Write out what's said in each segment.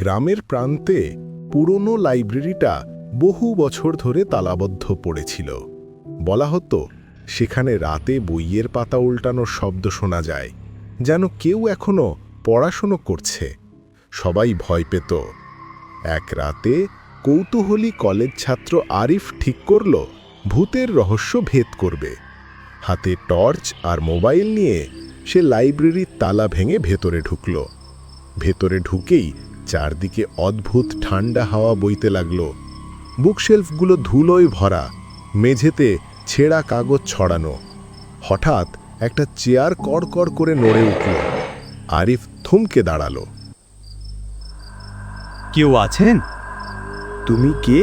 গ্রামের প্রান্তে পুরনো লাইব্রেরিটা বহু বছর ধরে তালাবদ্ধ পড়েছিল। বলা হতো সেখানে রাতে বইয়ের পাতা উল্টানোর শব্দ শোনা যায়, যেন কেউ এখনো পড়াশুনো করছে। সবাই ভয় পেত। এক রাতে কৌতূহলী কলেজ ছাত্র আরিফ ঠিক করল ভূতের রহস্য ভেদ করবে। হাতে টর্চ আর মোবাইল নিয়ে সে লাইব্রেরির তালা ভেঙে ভেতরে ঢুকল। ভেতরে ঢুকেই চারদিকে অদ্ভুত ঠান্ডা হাওয়া বইতে লাগল। বুকশেলফগুলো ধুলোয় ভরা, মেঝেতে ছেঁড়া কাগজ ছড়ানো। হঠাৎ একটা চেয়ার কড়কড় করে নড়ে উঠল। আরিফ থমকে দাঁড়াল। কেউ আছেন? তুমি কে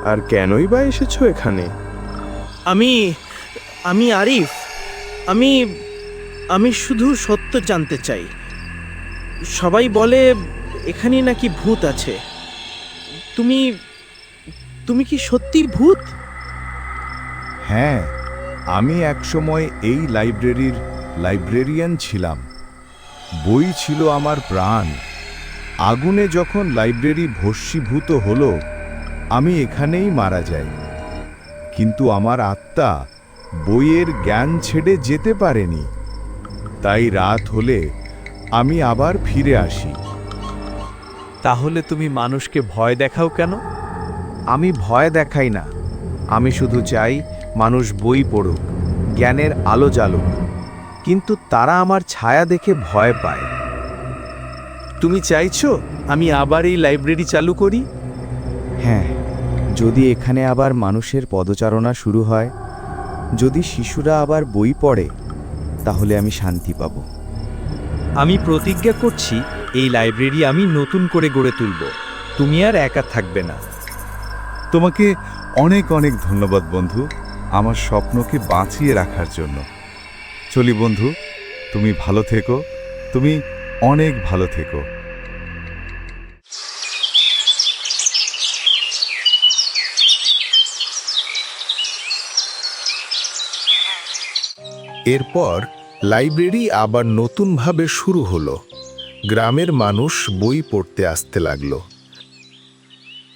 আর কেনই বা এসেছো এখানে? আমি আরিফ। আমি শুধু সত্য জানতে চাই। সবাই বলে এখানে নাকি ভূত আছে। তুমি কি সত্যি ভূত? হ্যাঁ, আমি একসময় এই লাইব্রেরির লাইব্রেরিয়ান ছিলাম। বই ছিল আমার প্রাণ। আগুনে যখন লাইব্রেরি ভস্মীভূত হলো, আমি এখানেই মারা যাই। কিন্তু আমার আত্মা বইয়ের জ্ঞান ছেড়ে যেতে পারেনি। তাই রাত হলে আমি আবার ফিরে আসি। তাহলে তুমি মানুষকে ভয় দেখাও কেন? আমি ভয় দেখাই না, আমি শুধু চাই মানুষ বই পড়ুক, জ্ঞানের আলো জ্বালুক। কিন্তু তারা আমার ছায়া দেখে ভয় পায়। তুমি চাইছো আমি আবার এই লাইব্রেরি চালু করি? হ্যাঁ, যদি এখানে আবার মানুষের পদচারণা শুরু হয়, যদি শিশুরা আবার বই পড়ে, তাহলে আমি শান্তি পাব। আমি প্রতিজ্ঞা করছি এই লাইব্রেরি আমি নতুন করে গড়ে তুলব। তুমি আর একা থাকবে না। তোমাকে অনেক অনেক ধন্যবাদ বন্ধু, আমার স্বপ্নকে বাঁচিয়ে রাখার জন্য। চলি বন্ধু, তুমি ভালো থেকো, তুমি অনেক ভালো থেকো। এরপর লাইব্রেরি আবার নতুনভাবে শুরু হলো। গ্রামের মানুষ বই পড়তে আসতে লাগলো।